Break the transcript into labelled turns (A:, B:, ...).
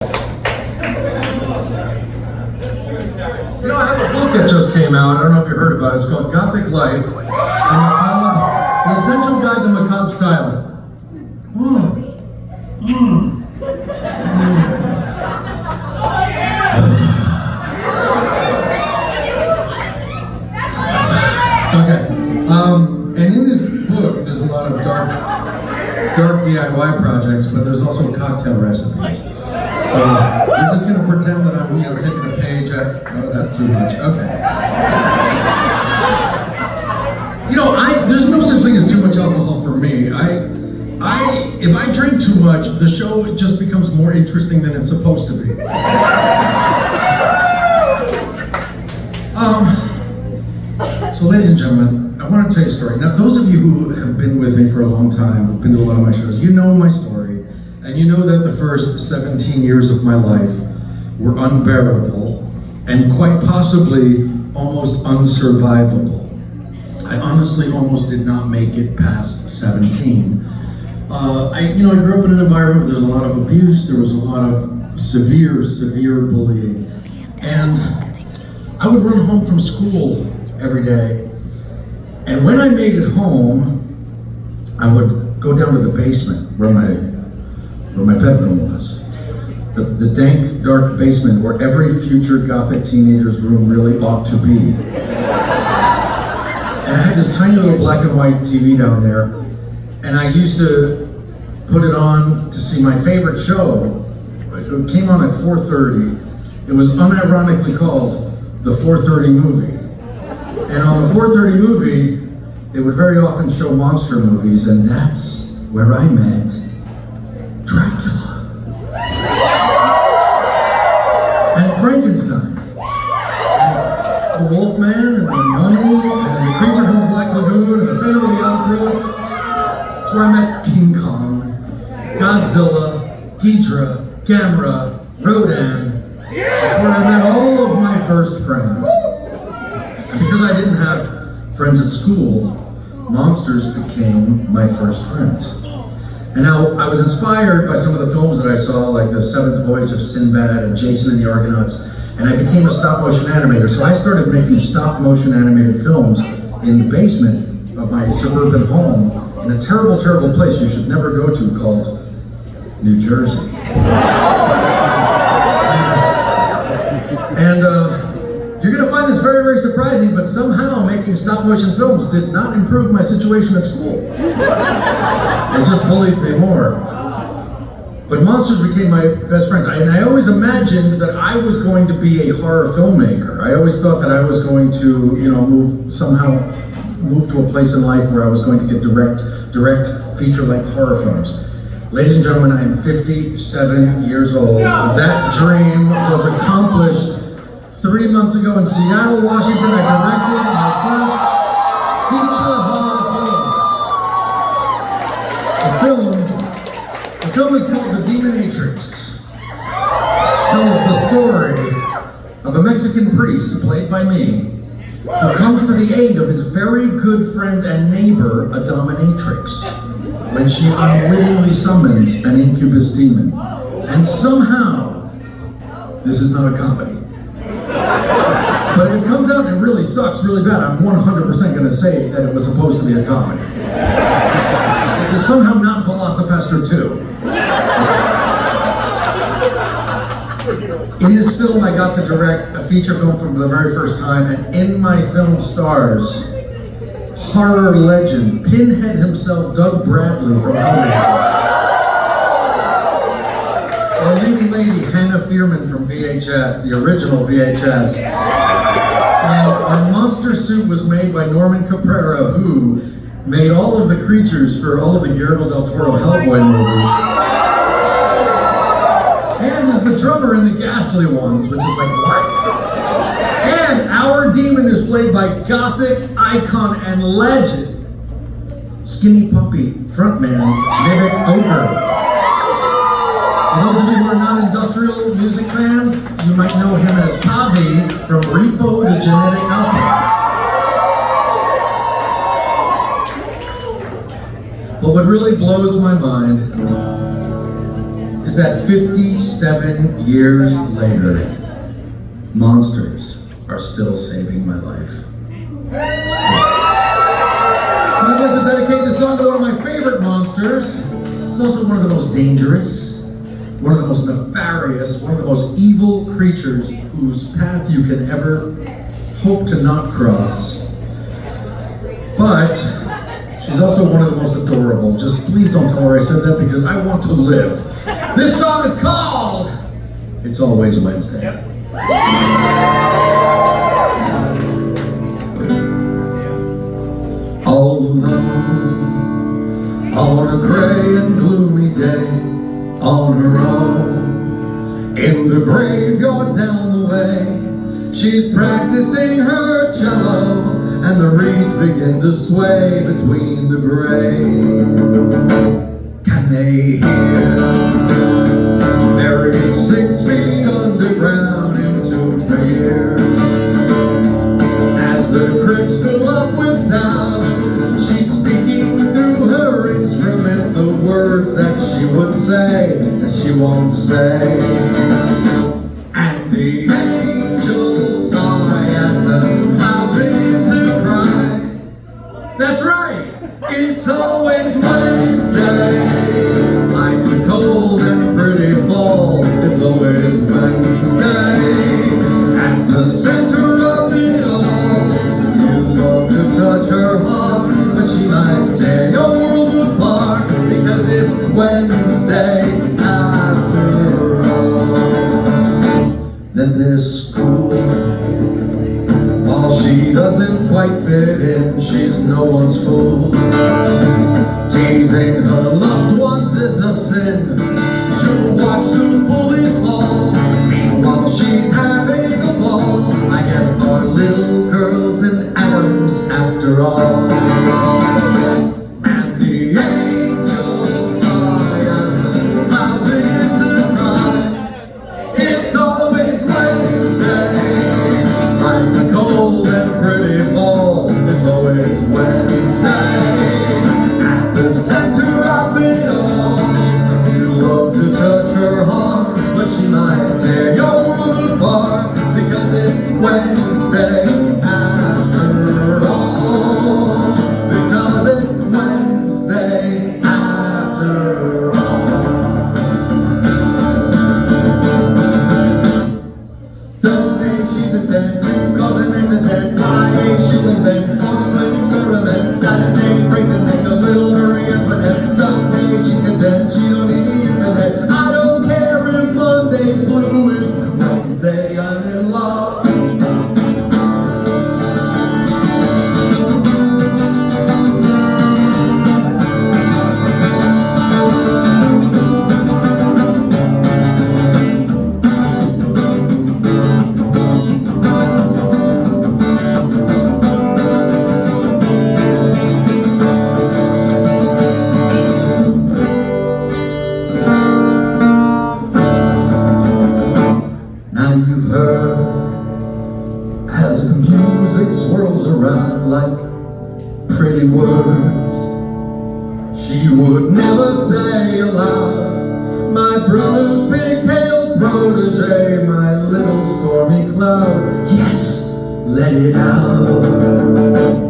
A: You know, I have a book that just came out. I don't know if you heard about it. It's called Gothic Life, and The Essential Guide to Macabre Styling. Okay. And in this book, there's a lot of dark DIY projects, but there's also cocktail recipes. So we're just going to pretend that I'm, taking a page at. Oh, that's too much. Okay. There's no such thing as too much alcohol for me. If I drink too much, the show just becomes more interesting than it's supposed to be. So, ladies and gentlemen, I want to tell you a story. Now, those of you who have been with me for a long time, who've been to a lot of my shows, you know my story, and you know that the first 17 years of my life were unbearable and quite possibly almost unsurvivable. I honestly almost did not make it past 17. I grew up in an environment where there's a lot of abuse, there was a lot of severe bullying, and I would run home from school every day, and when I made it home, I would go down to the basement where my bedroom was. The dank, dark basement where every future Gothic teenager's room really ought to be. And I had this tiny little black and white TV down there, and I used to put it on to see my favorite show. It came on at 4:30. It was unironically called the 4:30 movie. And on the 4:30 movie, they would very often show monster movies, and that's where I met Dracula. And Frankenstein. And the Wolfman, and the Mummy, and the Creature from the Black Lagoon, and the Phantom of the Opera. That's where I met King Kong, Godzilla, Ghidra, Gamera, Rodan. That's where I met all of my first friends. And because I didn't have friends at school, monsters became my first friends. And now I was inspired by some of the films that I saw, like The Seventh Voyage of Sinbad and Jason and the Argonauts, and I became a stop motion animator. So I started making stop motion animated films in the basement of my suburban home in a terrible, terrible place you should never go to called New Jersey. And you're going to find this very, very surprising, but somehow making stop motion films did not improve my situation at school. It just bullied me more. But monsters became my best friends. And I always imagined that I was going to be a horror filmmaker. I always thought that I was going to, move to a place in life where I was going to get direct feature-length horror films. Ladies and gentlemen, I am 57 years old. That dream was accomplished 3 months ago in Seattle, Washington. I directed my first feature horror film. The film is called The Demonatrix. It tells the story of a Mexican priest, played by me, who comes to the aid of his very good friend and neighbor, a dominatrix, when she unwittingly summons an incubus demon. And somehow, this is not a comedy. But if it comes out and it really sucks really bad, I'm 100% going to say that it was supposed to be a comedy. This is somehow not Velocipaster 2. In this film, I got to direct a feature film for the very first time, and in my film stars horror legend, Pinhead himself, Doug Bradley from Hollywood. Our leading lady, Hannah Fearman from VHS, the original VHS. And our monster suit was made by Norman Caprara, who made all of the creatures for all of the Guillermo del Toro Hellboy movies. And is the drummer in the Ghastly Ones, which is like, what? And our demon is played by Gothic icon and legend, Skinny Puppy frontman, Vivek Ogre. For those of you who are non-industrial music fans, you might know him as Pavi from Repo the Genetic Alchemist. But what really blows my mind is that 57 10 years later, monsters are still saving my life. I'd like to dedicate this song to one of my favorite monsters. It's also one of the most dangerous, one of the most nefarious, one of the most evil creatures whose path you can ever hope to not cross. But she's also one of the most adorable. Just please don't tell her I said that because I want to live. This song is called It's Always Wednesday. All alone on a gray and gloomy day, on her own in the graveyard down the way, she's practicing her cello, and the reeds begin to sway between the grave. Can they hear? Buried 6 feet underground, entombed for years. As the crypts fill up with sound, she's speaking through her instrument the words that she would say, that she won't say. And the angels sigh as the clouds begin to cry. That's right! It's always Wednesday, like the cold and pretty fall. It's always Wednesday, at the center of it all. You love to touch her heart, but she might tear your world apart, because it's Wednesday after all. Then this school, while she doesn't quite fit in, she's no one's fool. Teasing her loved ones is a sin. She'll watch the bullies fall. Meanwhile she's having a ball. I guess our little girl's in atoms after all. And the angels sigh as the clouds begin to cry. It's always Wednesday, like the cold and pretty fall. It's always Wednesday, at the center of it all. You love to touch her heart, but she might tear your world apart, because it's Wednesday after all. Because it's Wednesday after all. Thursday she's a dead, cause it makes a dead. Friday she'll invent, on an experiment. Saturday break the neck, a little Marie Antoinette. Sunday she's content, she don't need the internet. I don't care if Monday's blue, it's Wednesday I'm in love. Now you've heard, as the music swirls around like pretty words she would never say aloud. My brother's pigtail protege, my little stormy cloud. Yes, let it out.